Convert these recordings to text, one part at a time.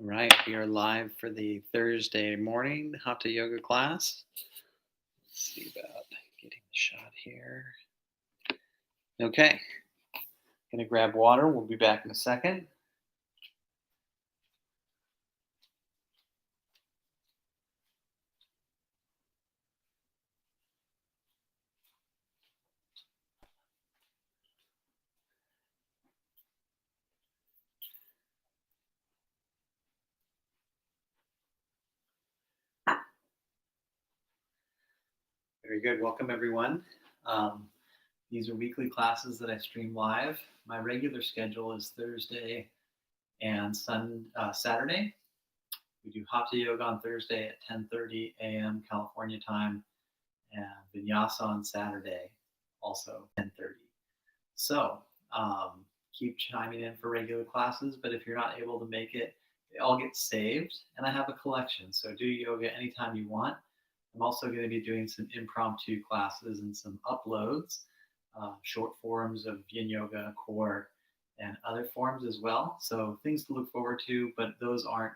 All right, we are live for the Thursday morning Hatha Yoga class. Let's see about getting the shot here. Okay, gonna grab water. We'll be back in a second. Very good. Welcome, everyone. Um, these are weekly classes that I stream live. My regular schedule is Thursday and Saturday. We do Hatha Yoga on Thursday at 10:30 a.m. California time, and Vinyasa on Saturday, also 10:30. So keep chiming in for regular classes, but if you're not able to make it, they all get saved, and I have a collection. So do yoga anytime you want. I'm also going to be doing some impromptu classes and some uploads, short forms of yin yoga, core, and other forms as well. So things to look forward to, but those aren't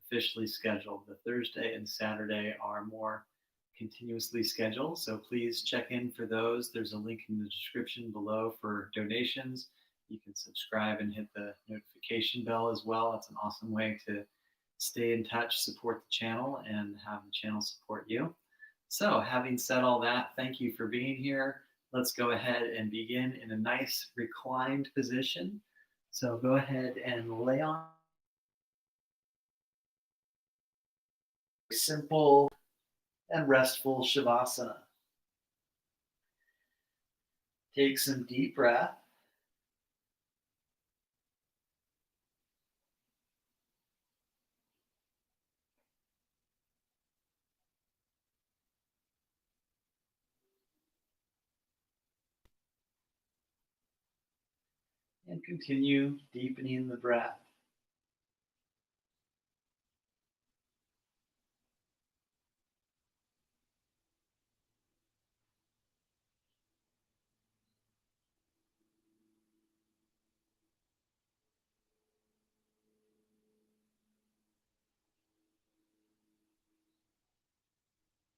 officially scheduled. The Thursday and Saturday are more continuously scheduled. So please check in for those. There's a link in the description below for donations. You can subscribe and hit the notification bell as well. That's an awesome way to stay in touch, support the channel, and have the channel support you. So, having said all that, thank you for being here. Let's go ahead and begin in a nice reclined position. So, go ahead and lay on a simple and restful Shavasana. Take some deep breath. And continue deepening the breath.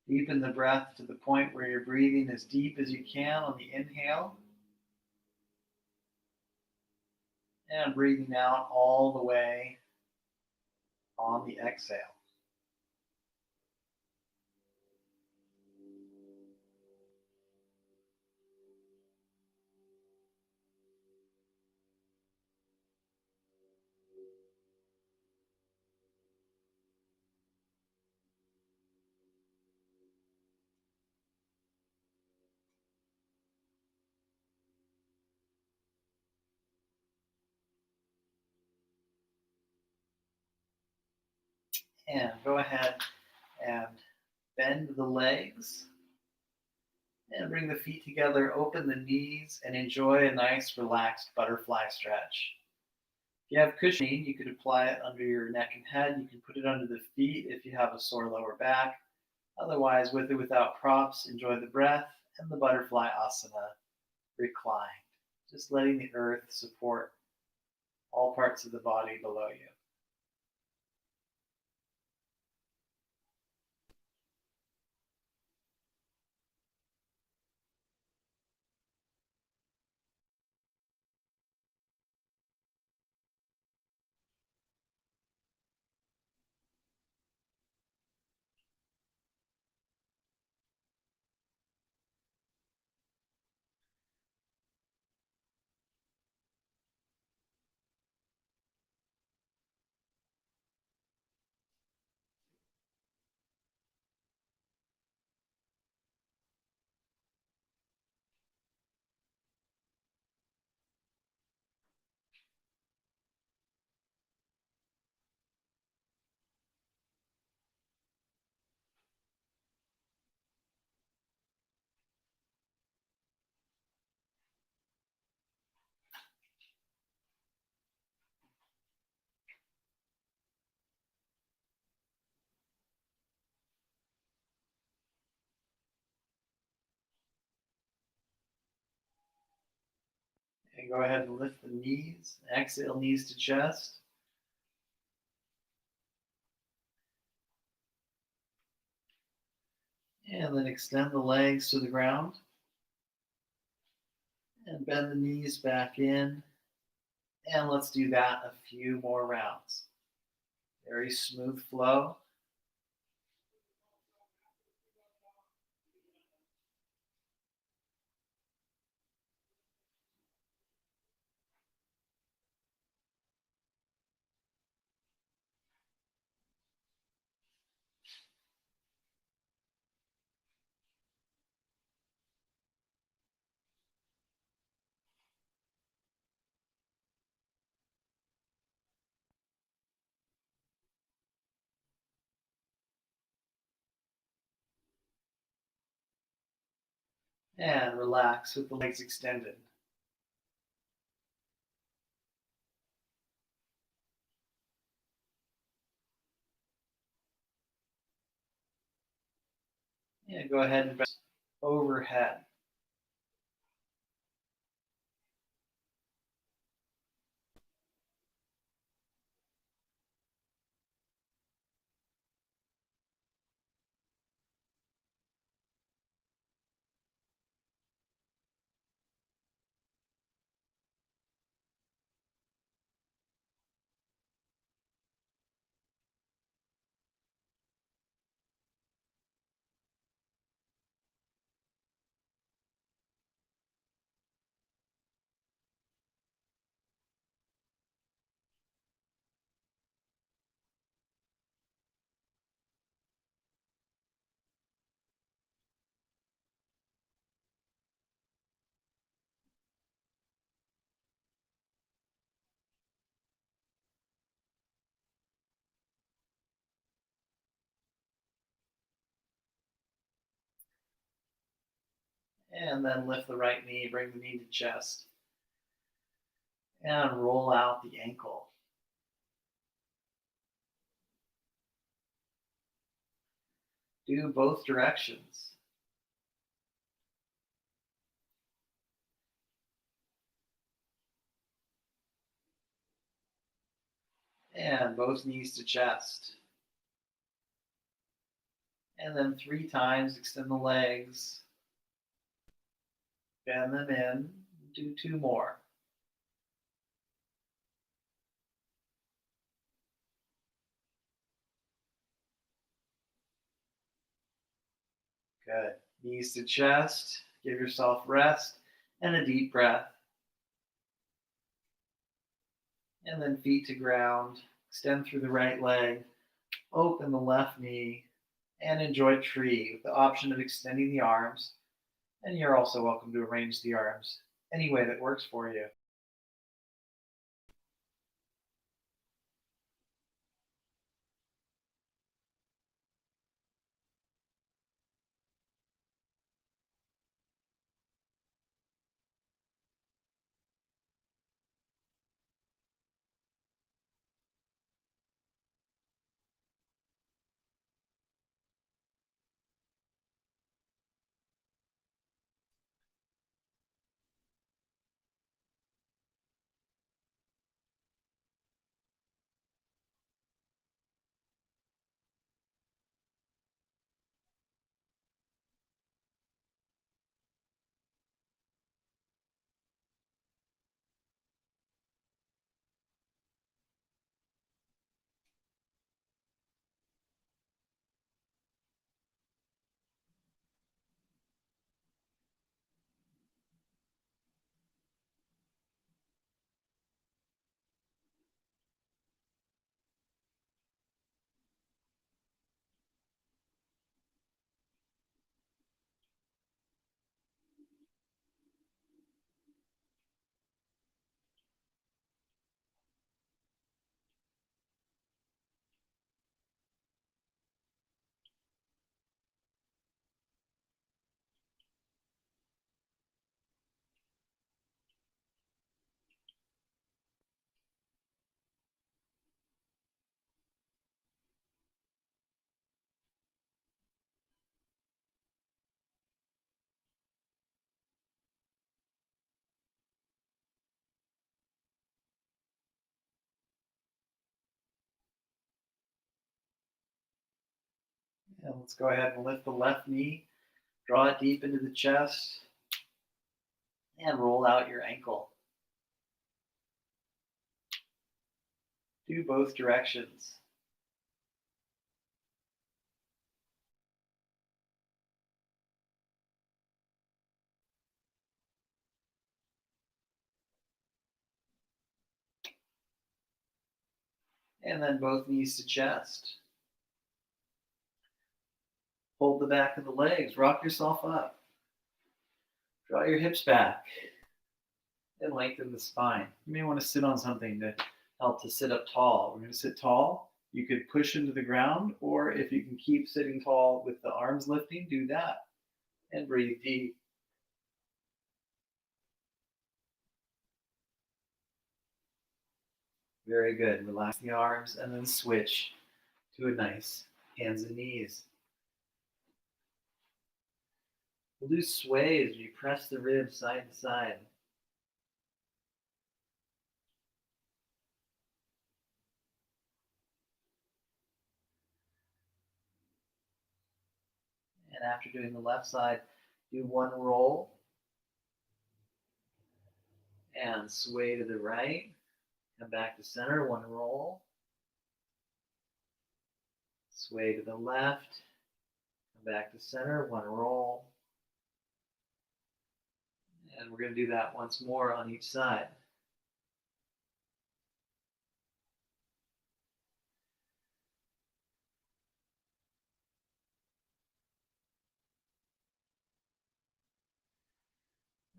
Deepen the breath to the point where you're breathing as deep as you can on the inhale and breathing out all the way on the exhale. And go ahead and bend the legs and bring the feet together, open the knees, and enjoy a nice relaxed butterfly stretch. If you have cushioning, you could apply it under your neck and head. You can put it under the feet if you have a sore lower back. Otherwise, with or without props, enjoy the breath and the butterfly asana reclined. Just letting the earth support all parts of the body below you. And go ahead and lift the knees. Exhale, knees to chest. And then extend the legs to the ground and bend the knees back in. And let's do that a few more rounds. Very smooth flow. And relax with the legs extended. And go ahead and overhead. And then lift the right knee, bring the knee to chest. And roll out the ankle. Do both directions. And both knees to chest. And then 3 times, extend the legs, bend them in, do 2 more. Good. Knees to chest, give yourself rest and a deep breath. And then feet to ground, extend through the right leg, open the left knee, and enjoy tree with the option of extending the arms. And you're also welcome to arrange the arms any way that works for you. And let's go ahead and lift the left knee, draw it deep into the chest, and roll out your ankle. Do both directions. And then both knees to chest. Hold the back of the legs, rock yourself up. Draw your hips back and lengthen the spine. You may want to sit on something to help to sit up tall. We're going to sit tall. You could push into the ground, or if you can keep sitting tall with the arms lifting, do that. And breathe deep. Very good. Relax the arms and then switch to a nice hands and knees. We'll do sways as you press the ribs side to side. And after doing the left side, do one roll and sway to the right. Come back to center, one roll. Sway to the left. Come back to center, one roll. And we're going to do that once more on each side.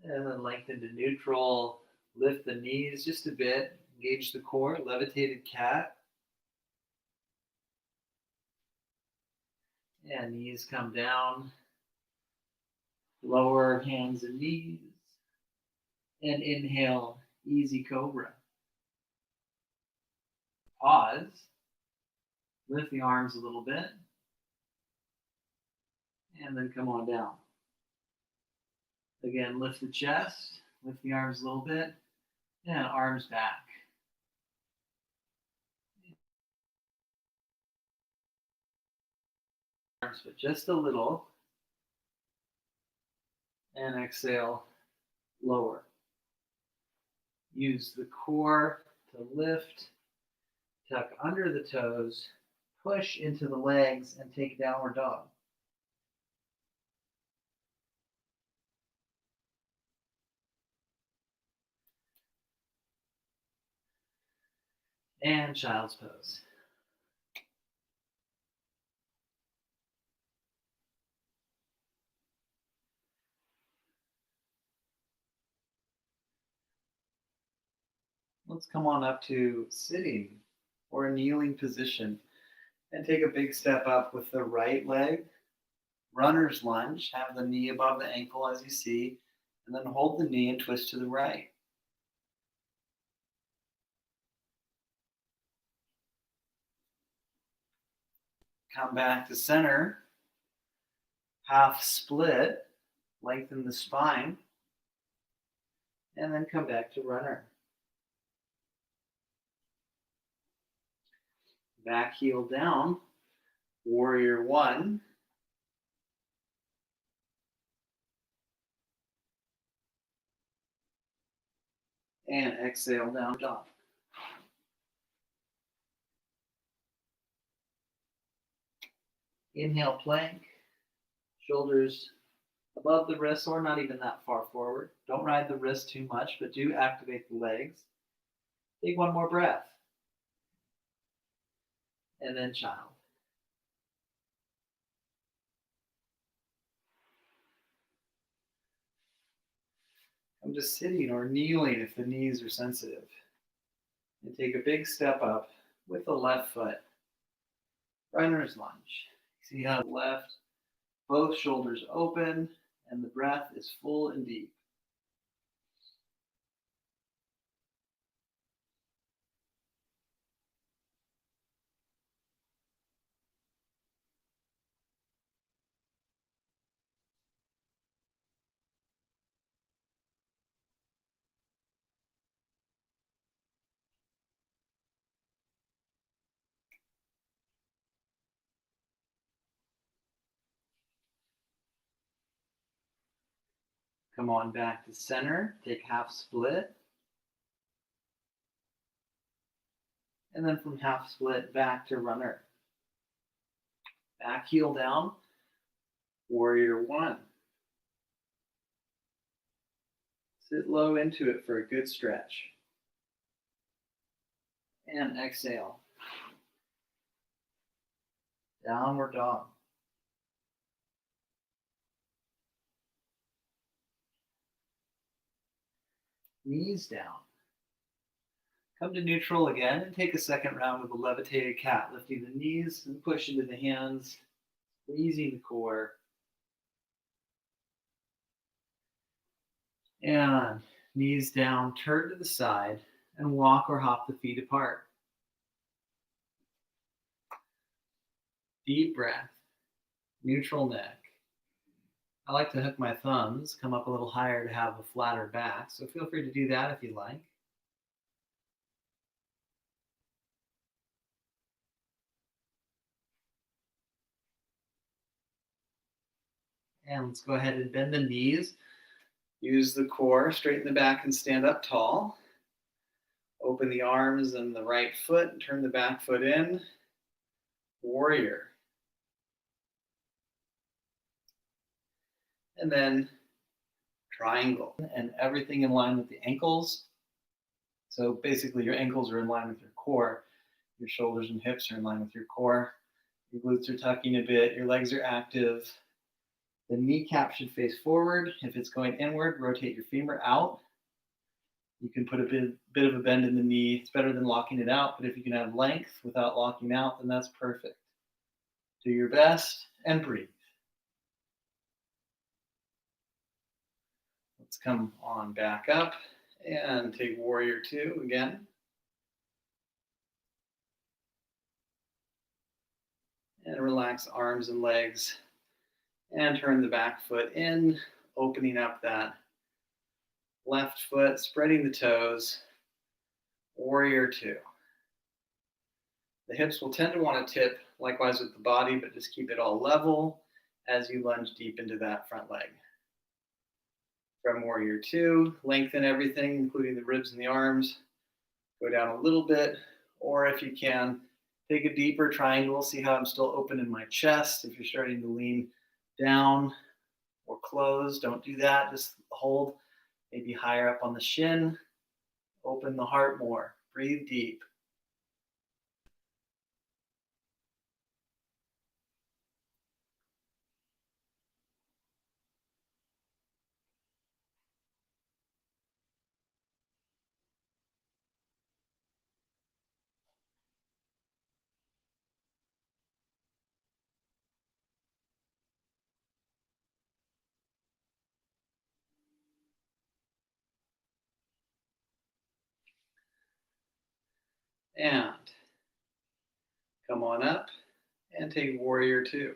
And then lengthen to neutral. Lift the knees just a bit. Engage the core. Levitated cat. And knees come down. Lower hands and knees. And inhale, easy cobra. Pause. Lift the arms a little bit. And then come on down. Again, lift the chest. Lift the arms a little bit. And arms back. Arms, but just a little. And exhale, lower. Use the core to lift, tuck under the toes, push into the legs, and take downward dog. And child's pose. Let's come on up to sitting or a kneeling position and take a big step up with the right leg. Runner's lunge, have the knee above the ankle as you see, and then hold the knee and twist to the right. Come back to center, half split, lengthen the spine, and then come back to runner. Back heel down, warrior one. And exhale down dog. Inhale, plank, shoulders above the wrists or not even that far forward. Don't ride the wrist too much, but do activate the legs. Take one more breath. And then child. I'm just sitting or kneeling if the knees are sensitive. And take a big step up with the left foot. Runner's lunge. See how the left, both shoulders open, and the breath is full and deep. Come on back to center, take half split. And then from half split back to runner. Back heel down, warrior one. Sit low into it for a good stretch. And exhale. Downward dog. Knees down. Come to neutral again and take a second round with a levitated cat, lifting the knees and push into the hands, squeezing the core. And knees down, turn to the side, and walk or hop the feet apart. Deep breath, neutral neck. I like to hook my thumbs, come up a little higher to have a flatter back, so feel free to do that if you like. And let's go ahead and bend the knees. Use the core, straighten the back and stand up tall. Open the arms and the right foot and turn the back foot in. Warrior. And then triangle. And everything in line with the ankles. So basically your ankles are in line with your core. Your shoulders and hips are in line with your core. Your glutes are tucking a bit. Your legs are active. The kneecap should face forward. If it's going inward, rotate your femur out. You can put a bit of a bend in the knee. It's better than locking it out, but if you can have length without locking out, then that's perfect. Do your best and breathe. Let's come on back up and take warrior two again. And relax arms and legs. And turn the back foot in, opening up that left foot, spreading the toes. Warrior two. The hips will tend to want to tip, likewise with the body, but just keep it all level as you lunge deep into that front leg. From warrior two, lengthen everything, including the ribs and the arms. Go down a little bit, or if you can, take a deeper triangle. See how I'm still open in my chest. If you're starting to lean down or close, don't do that. Just hold, maybe higher up on the shin. Open the heart more. Breathe deep. And come on up and take warrior two.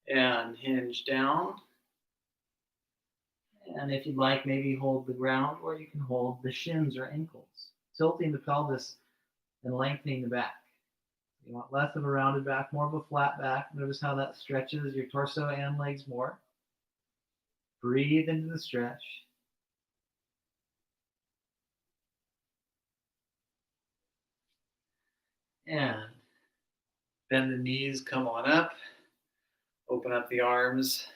And hinge down. And if you'd like, maybe hold the ground, or you can hold the shins or ankles, tilting the pelvis and lengthening the back. You want less of a rounded back, more of a flat back. Notice how that stretches your torso and legs more. Breathe into the stretch. And bend the knees, come on up. Open up the arms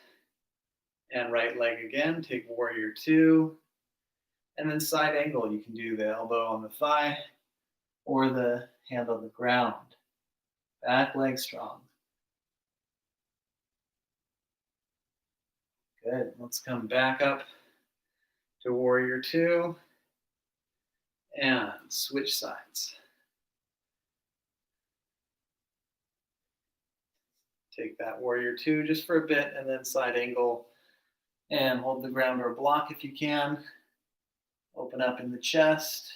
and right leg again. Take warrior two. And then side angle. You can do the elbow on the thigh or the hand on the ground. Back leg strong. Good. Let's come back up to warrior two and switch sides. Take that warrior two just for a bit and then side angle and hold the ground or block if you can. Open up in the chest.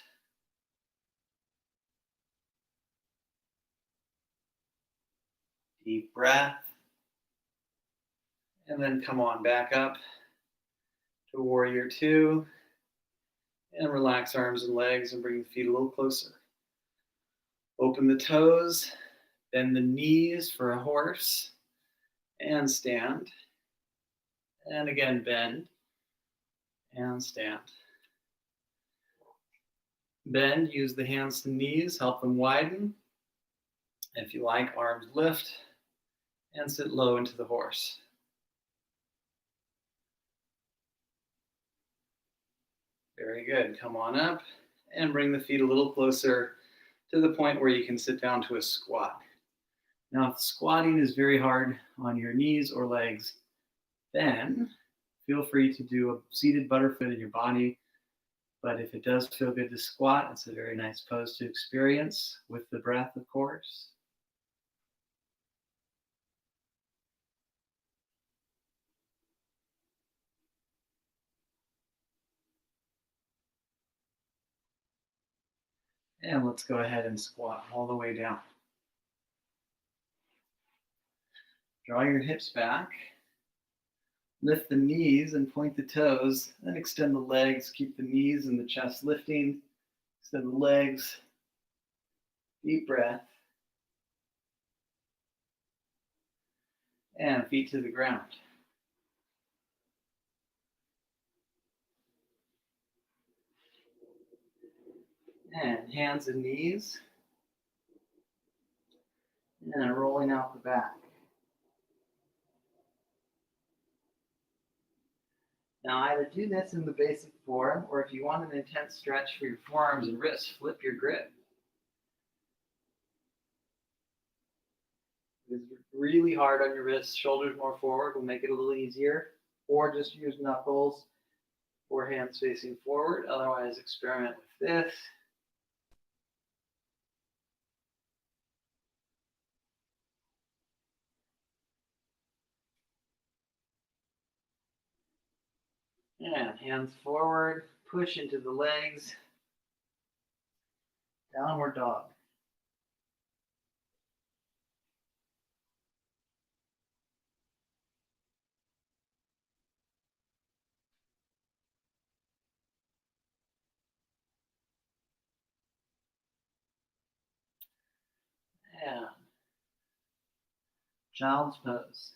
Deep breath. And then come on back up to warrior two. And relax arms and legs and bring the feet a little closer. Open the toes, bend the knees for a horse, and stand. And again, bend and stand. Bend, use the hands to knees, help them widen. If you like, arms lift and sit low into the horse. Very good. Come on up and bring the feet a little closer to the point where you can sit down to a squat. Now, if squatting is very hard on your knees or legs, then feel free to do a seated butterfoot in your body. But if it does feel good to squat, it's a very nice pose to experience with the breath, of course. And let's go ahead and squat all the way down. Draw your hips back. Lift the knees and point the toes. Then extend the legs. Keep the knees and the chest lifting. Extend the legs. Deep breath. And feet to the ground. And hands and knees. And rolling out the back. Now, either do this in the basic form, or if you want an intense stretch for your forearms and wrists, flip your grip. If it's really hard on your wrists, shoulders more forward will make it a little easier, or just use knuckles or hands facing forward. Otherwise, experiment with this. And hands forward, push into the legs, downward dog. And child's pose.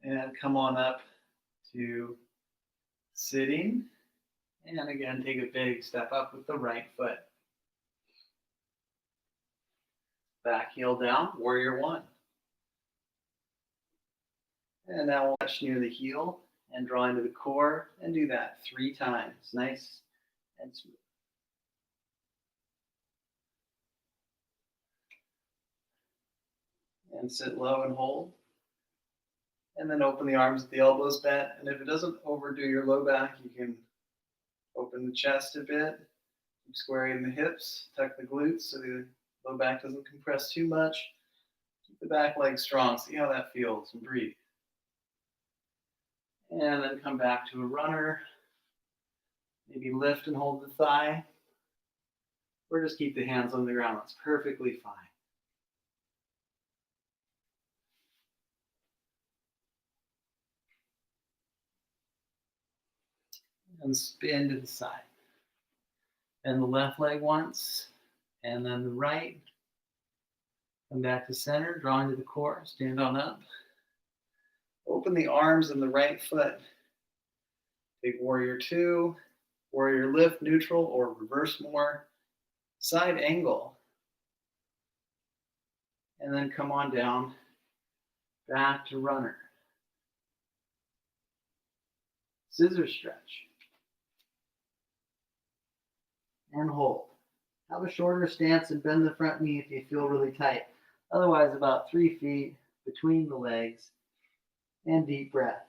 And come on up to sitting. And again, take a big step up with the right foot. Back heel down, warrior one. And now we'll touch near the heel and draw into the core and do that 3 times. Nice and smooth. And sit low and hold. And then open the arms at the elbows bent. And if it doesn't overdo your low back, you can open the chest a bit. Keep squaring the hips, tuck the glutes so the low back doesn't compress too much. Keep the back leg strong. See how that feels and breathe. And then come back to a runner. Maybe lift and hold the thigh. Or just keep the hands on the ground. That's perfectly fine. And spin to the side. And the left leg once, and then the right. Come back to center, draw into the core, stand on up. Open the arms and the right foot. Take warrior two, warrior lift, neutral, or reverse more. Side angle. And then come on down, back to runner. Scissor stretch. And hold. Have a shorter stance and bend the front knee if you feel really tight. Otherwise, about 3 feet between the legs. And deep breath.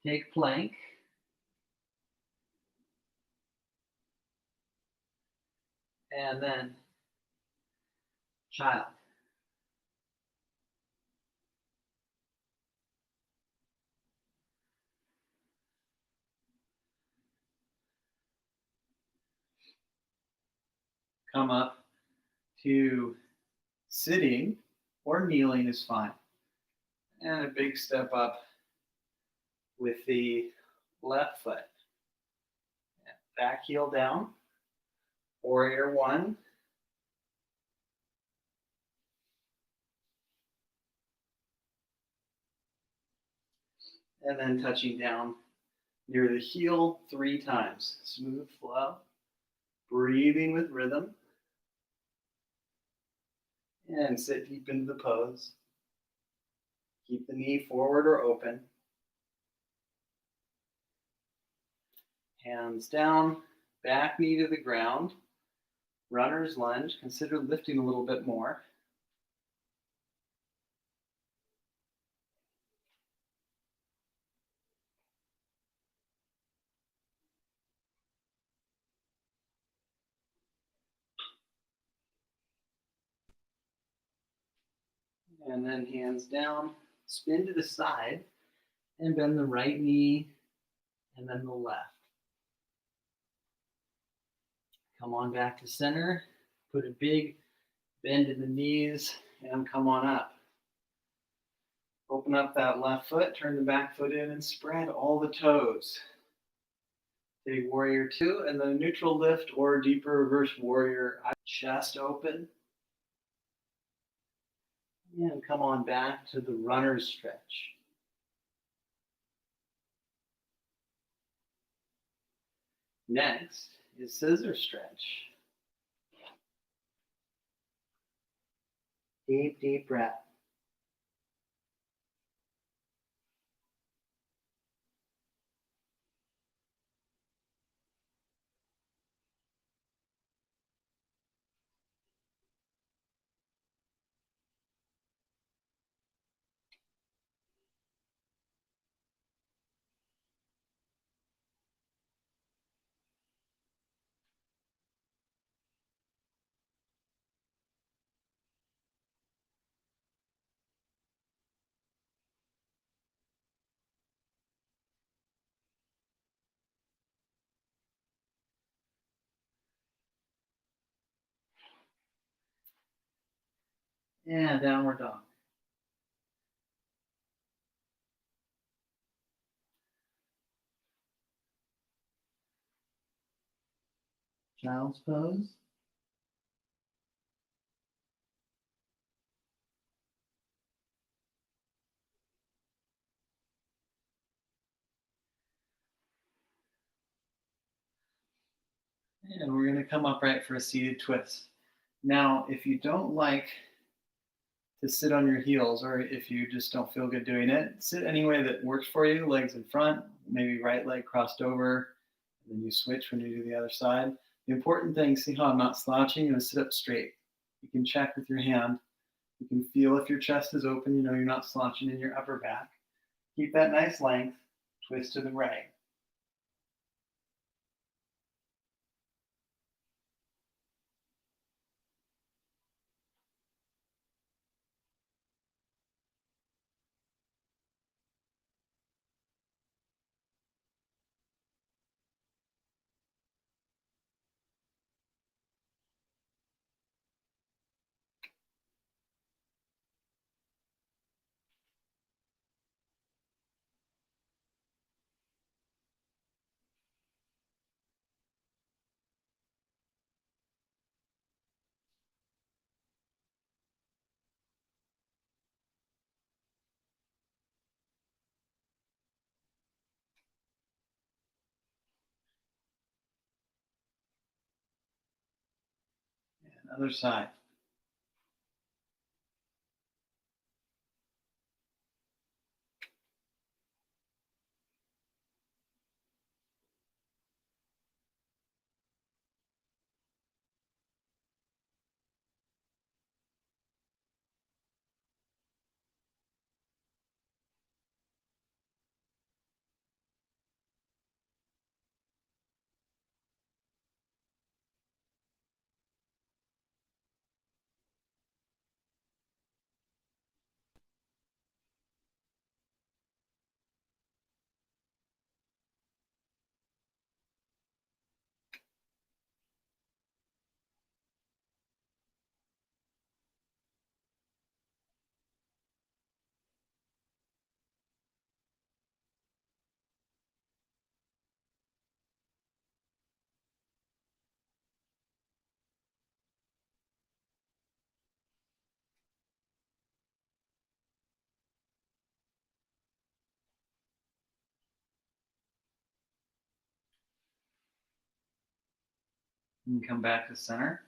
Take plank. And then child. Come up to sitting or kneeling is fine. And a big step up with the left foot. Back heel down. Warrior one. And then touching down near the heel 3 times. Smooth flow. Breathing with rhythm. And sit deep into the pose. Keep the knee forward or open. Hands down, back knee to the ground. Runner's lunge. Consider lifting a little bit more. And then hands down, spin to the side, and bend the right knee, and then the left. Come on back to center. Put a big bend in the knees, and come on up. Open up that left foot, turn the back foot in, and spread all the toes. Take warrior two, and then neutral lift or deeper reverse warrior. Chest open. And come on back to the runner's stretch. Next is scissor stretch. Deep, deep breath. And downward dog. Child's pose. And we're going to come upright for a seated twist. Now, if you don't like to sit on your heels, or if you just don't feel good doing it, sit any way that works for you. Legs in front, maybe right leg crossed over, and then you switch when you do the other side. The important thing, see how I'm not slouching, and sit up straight. You can check with your hand. You can feel if your chest is open, you know you're not slouching in your upper back. Keep that nice length, twist to the right. And other side. And come back to center.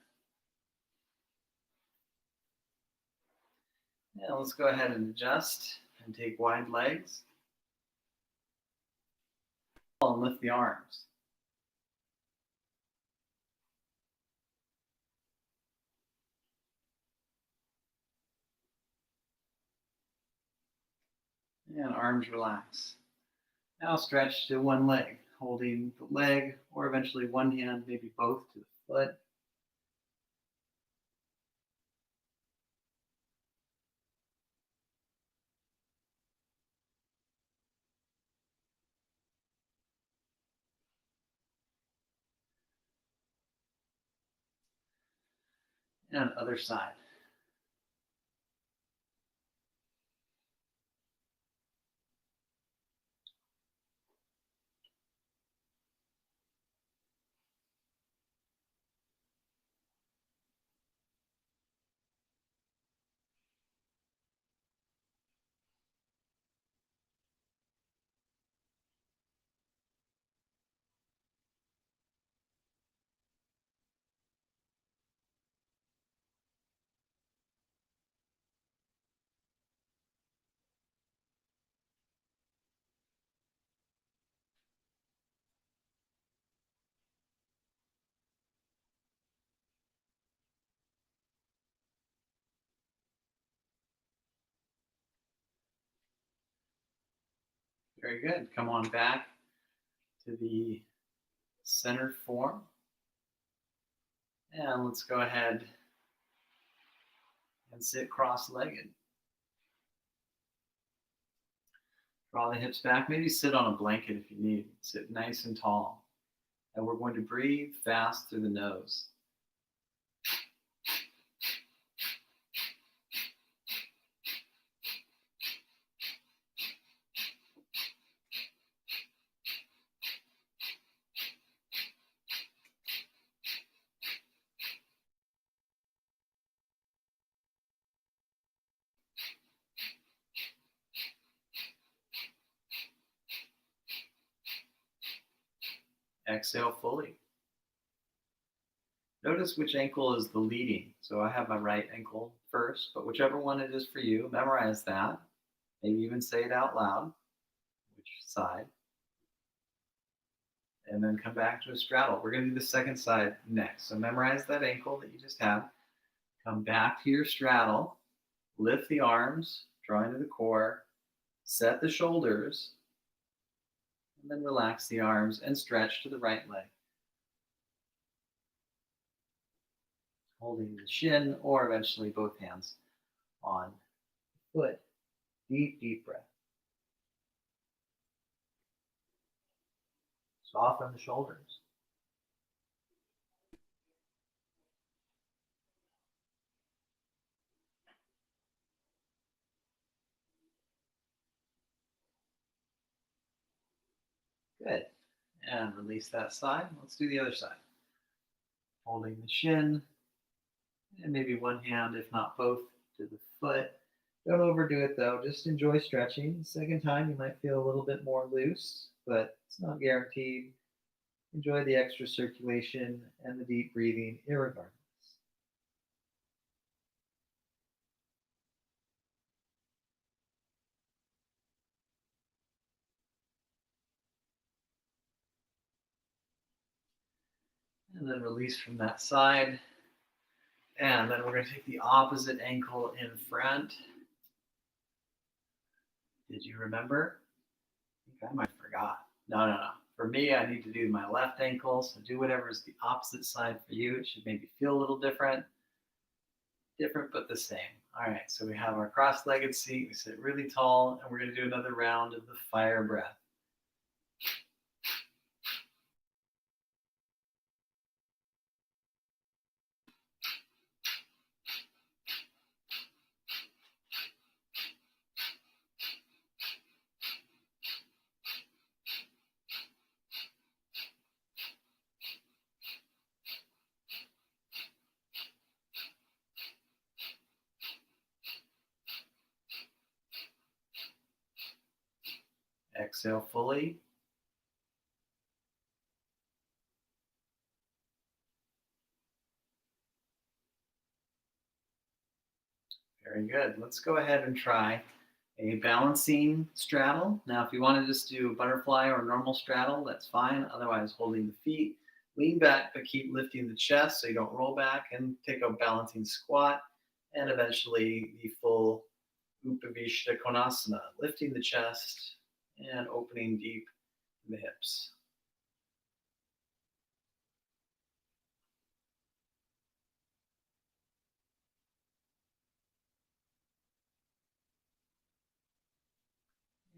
Yeah, let's go ahead and adjust and take wide legs. And lift the arms. And arms relax. Now stretch to one leg, holding the leg or eventually one hand, maybe both, to the foot. And other side. Very good. Come on back to the center form. And let's go ahead and sit cross-legged. Draw the hips back. Maybe sit on a blanket if you need. Sit nice and tall. And we're going to breathe fast through the nose. Exhale fully. Notice which ankle is the leading. So I have my right ankle first, but whichever one it is for you, memorize that. Maybe even say it out loud, which side. And then come back to a straddle. We're going to do the second side next. So memorize that ankle that you just had. Come back to your straddle. Lift the arms, draw into the core. Set the shoulders. And then relax the arms and stretch to the right leg. Holding the shin or eventually both hands on the foot. Deep, deep breath. Soften the shoulders. Good. And release that side. Let's do the other side. Holding the shin. And maybe one hand, if not both, to the foot. Don't overdo it though. Just enjoy stretching. The second time, you might feel a little bit more loose, but it's not guaranteed. Enjoy the extra circulation and the deep breathing, irregardless. And then release from that side. And then we're going to take the opposite ankle in front. Did you remember? I think I might have forgot. No. For me, I need to do my left ankle. So do whatever is the opposite side for you. It should maybe feel a little different. Different, but the same. All right, so we have our cross-legged seat. We sit really tall, and we're going to do another round of the fire breath. Exhale fully. Very good. Let's go ahead and try a balancing straddle. Now, if you want to just do a butterfly or a normal straddle, that's fine. Otherwise, holding the feet, lean back, but keep lifting the chest so you don't roll back, and take a balancing squat, and eventually the full Upavishta Konasana, lifting the chest and opening deep in the hips.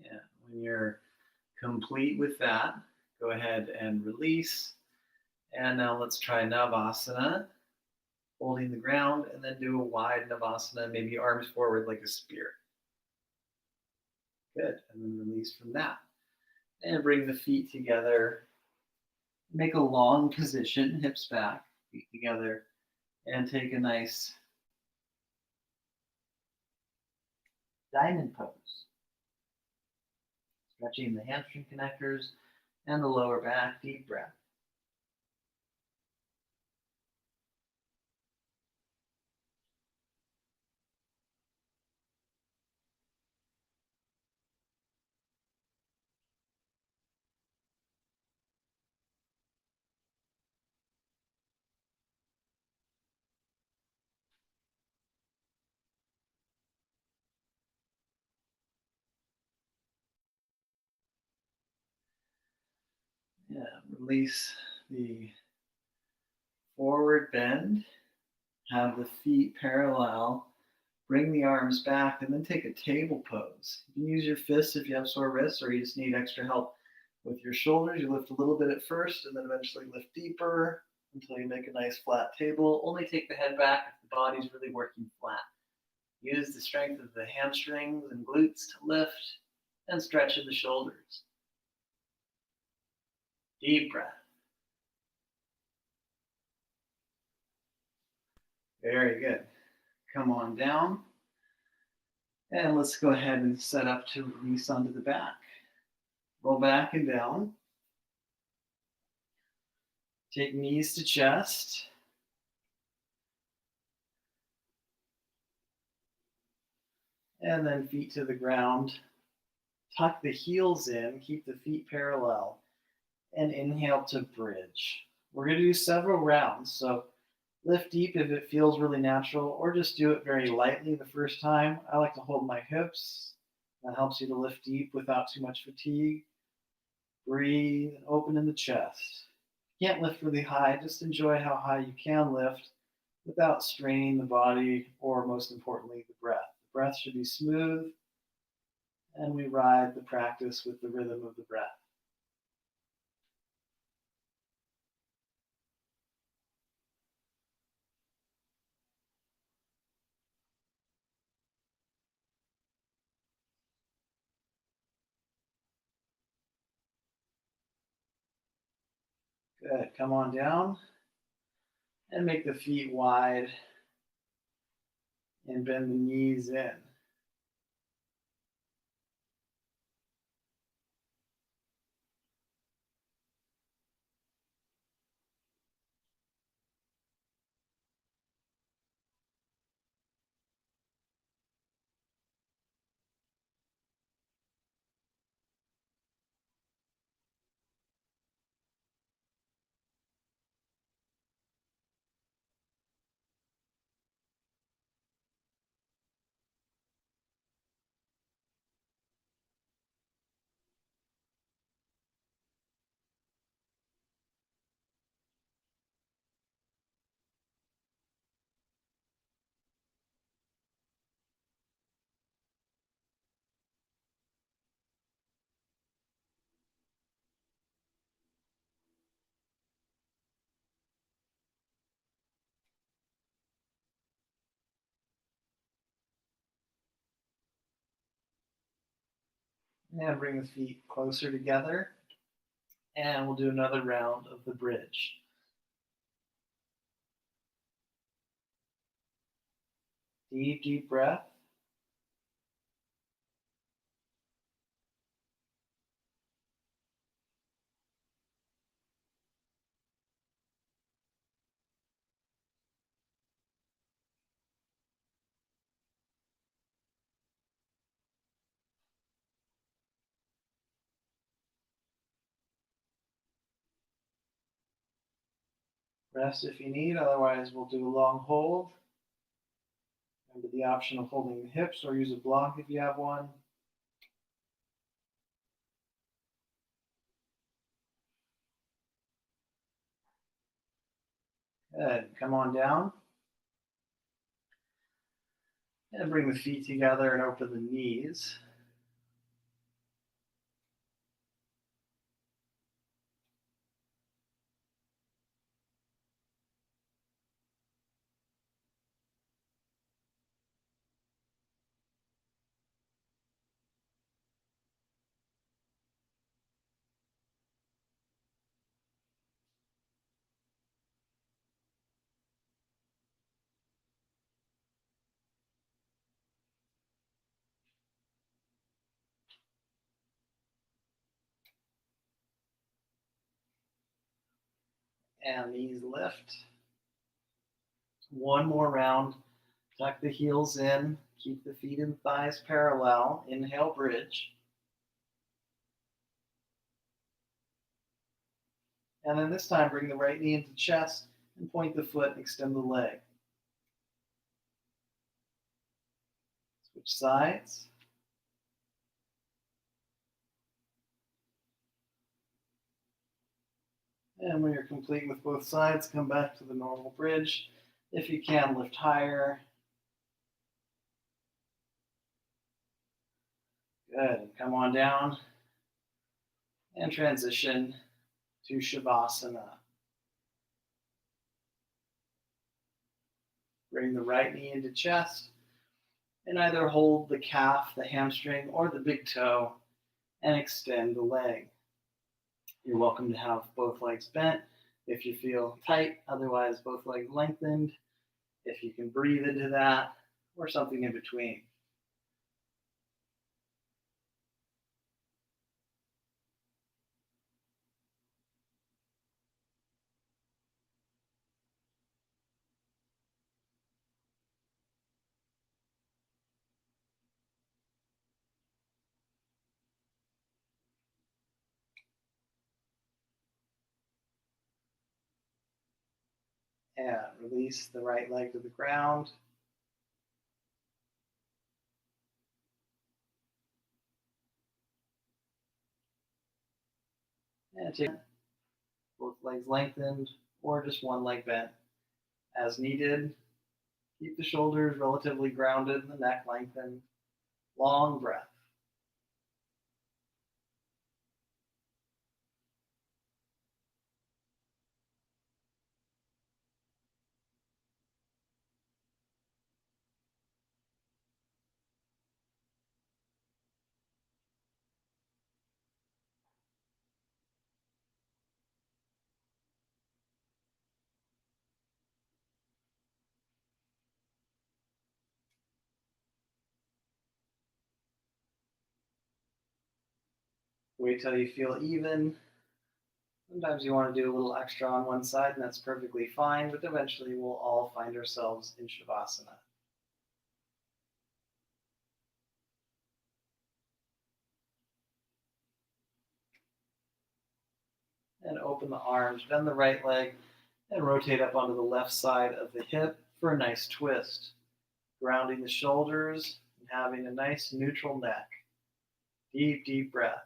Yeah, when you're complete with that, go ahead and release. And now let's try Navasana, holding the ground, and then do a wide Navasana, maybe arms forward like a spear. Good. And then release from that. And bring the feet together. Make a long position, hips back, feet together, and take a nice diamond pose. Stretching the hamstring connectors and the lower back, deep breath. Yeah, release the forward bend, have the feet parallel, bring the arms back, and then take a table pose. You can use your fists if you have sore wrists or you just need extra help with your shoulders. You lift a little bit at first and then eventually lift deeper until you make a nice flat table. Only take the head back if the body's really working flat. Use the strength of the hamstrings and glutes to lift and stretch in the shoulders. Deep breath. Very good. Come on down. And let's go ahead and set up to release onto the back. Roll back and down. Take knees to chest. And then feet to the ground. Tuck the heels in, keep the feet parallel, and inhale to bridge. We're going to do several rounds, so lift deep if it feels really natural, or just do it very lightly the first time. I like to hold my hips. That helps you to lift deep without too much fatigue. Breathe and open in the chest. You can't lift really high, just enjoy how high you can lift without straining the body or, most importantly, the breath. The breath should be smooth, and we ride the practice with the rhythm of the breath. Good. Come on down and make the feet wide and bend the knees in. And bring the feet closer together. And we'll do another round of the bridge. Deep, deep breath. Rest if you need, otherwise we'll do a long hold. Remember the option of holding the hips or use a block if you have one. Good. Come on down. And bring the feet together and open the knees. And knees lift. One more round. Tuck the heels in. Keep the feet and thighs parallel. Inhale, bridge. And then this time, bring the right knee into chest and point the foot and extend the leg. Switch sides. And when you're complete with both sides, come back to the normal bridge. If you can, lift higher. Good. Come on down and transition to Shavasana. Bring the right knee into chest and either hold the calf, the hamstring, or the big toe and extend the leg. You're welcome to have both legs bent if you feel tight, otherwise both legs lengthened, if you can breathe into that, or something in between. And release the right leg to the ground. And take both legs lengthened or just one leg bent as needed. Keep the shoulders relatively grounded, the neck lengthened. Long breath. Wait till you feel even. Sometimes you want to do a little extra on one side, and that's perfectly fine, but eventually we'll all find ourselves in Shavasana. And open the arms, bend the right leg, and rotate up onto the left side of the hip for a nice twist. Grounding the shoulders and having a nice neutral neck. Deep, deep breath.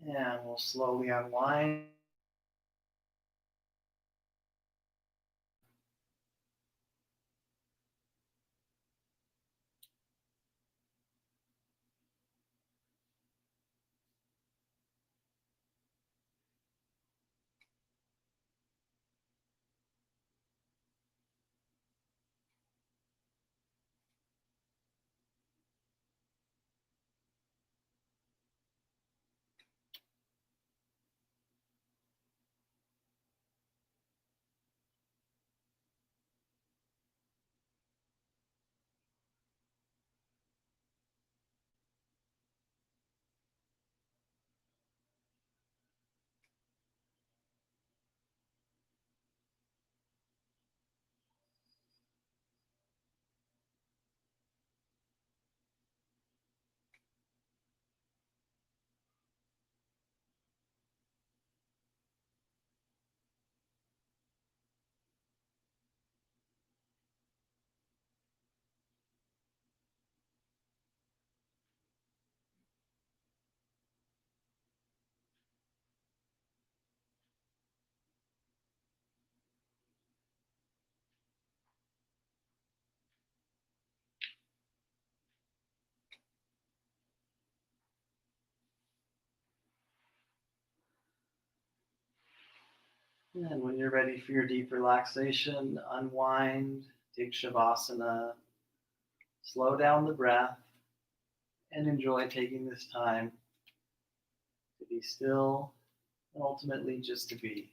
And we'll slowly unwind. And when you're ready for your deep relaxation, unwind, take Shavasana, slow down the breath, and enjoy taking this time to be still and ultimately just to be.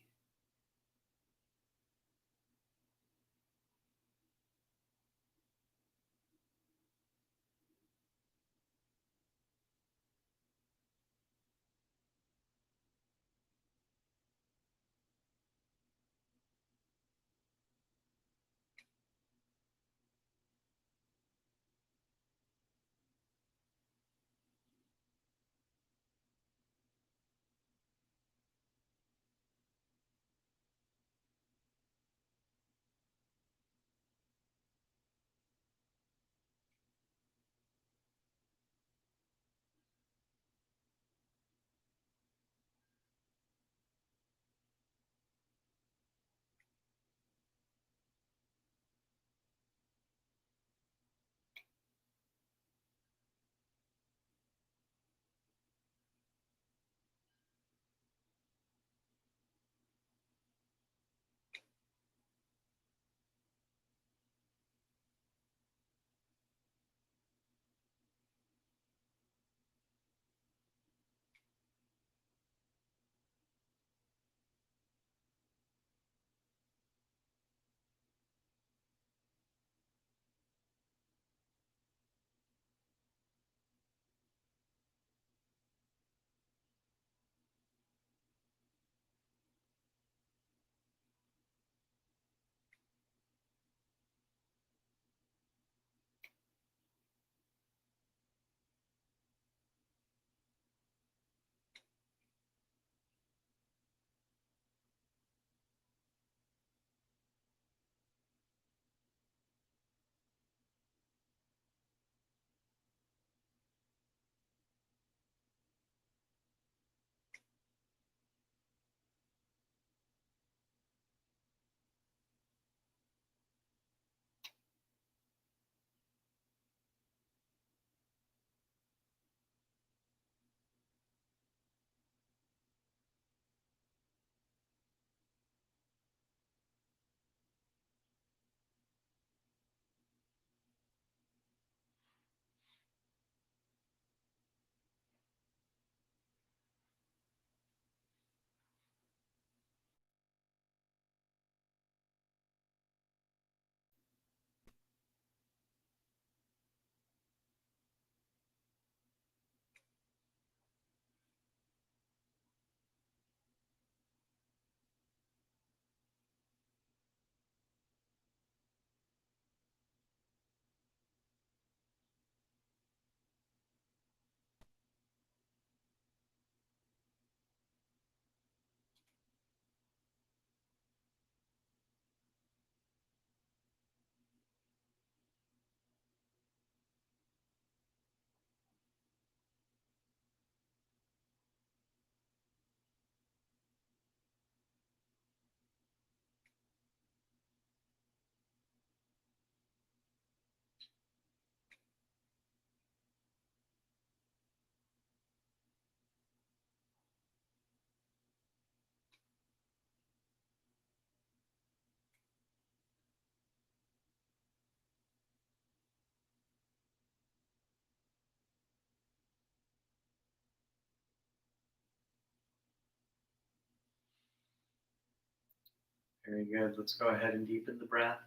Very good. Let's go ahead and deepen the breath.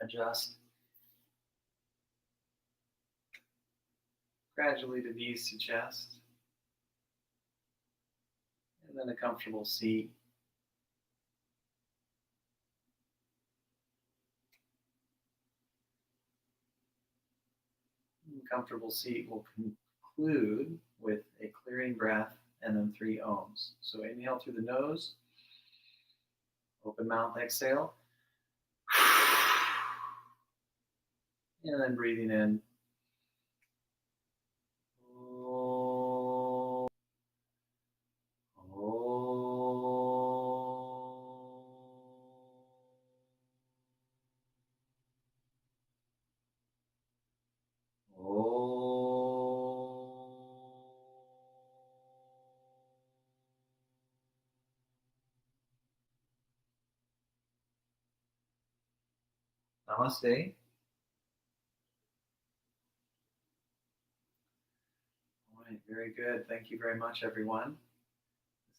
Adjust gradually to knees to chest, and then a comfortable seat. Comfortable seat will conclude with a clearing breath and then 3 ohms. So inhale through the nose, open mouth, exhale, and then breathing in. Namaste. All right, very good. Thank you very much, everyone.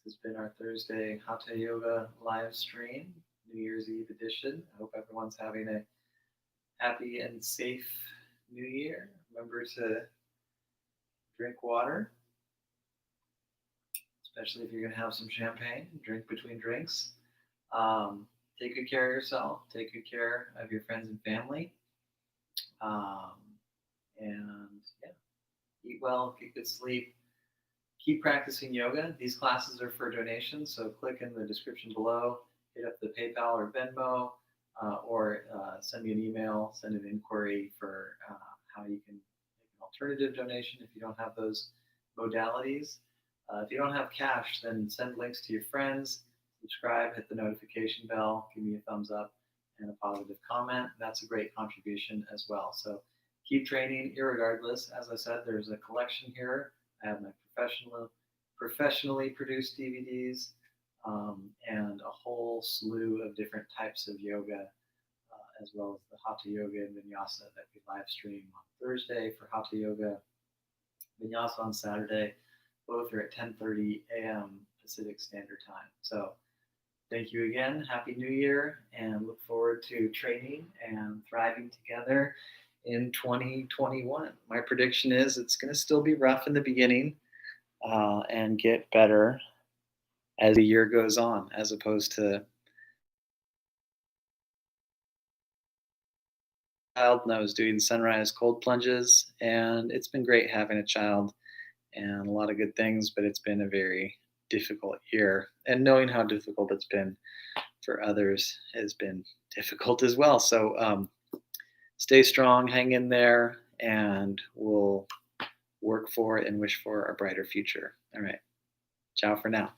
This has been our Thursday Hatha Yoga live stream, New Year's Eve edition. I hope everyone's having a happy and safe New Year. Remember to drink water, especially if you're going to have some champagne. Drink between drinks. Um, Take good care of yourself. Take good care of your friends and family. Um, and yeah, eat well, get good sleep. Keep practicing yoga. These classes are for donations, so click in the description below, hit up the PayPal or Venmo, or send me an email, send an inquiry for how you can make an alternative donation if you don't have those modalities. If you don't have cash, then send links to your friends, subscribe, hit the notification bell, give me a thumbs up and a positive comment. That's a great contribution as well. So keep training irregardless. As I said, there's a collection here. I have my professionally produced DVDs, and a whole slew of different types of yoga, as well as the Hatha Yoga and Vinyasa that we live stream on Thursday for Hatha Yoga, Vinyasa on Saturday. Both are at 10:30 a.m. Pacific Standard Time. So thank you again. Happy New Year, and look forward to training and thriving together in 2021. My prediction is it's going to still be rough in the beginning, and get better as the year goes on, as opposed to child. And I was doing sunrise cold plunges, and it's been great having a child and a lot of good things, but it's been a very difficult year. And knowing how difficult it's been for others has been difficult as well. So stay strong, hang in there, and we'll work for it and wish for a brighter future. All right. Ciao for now.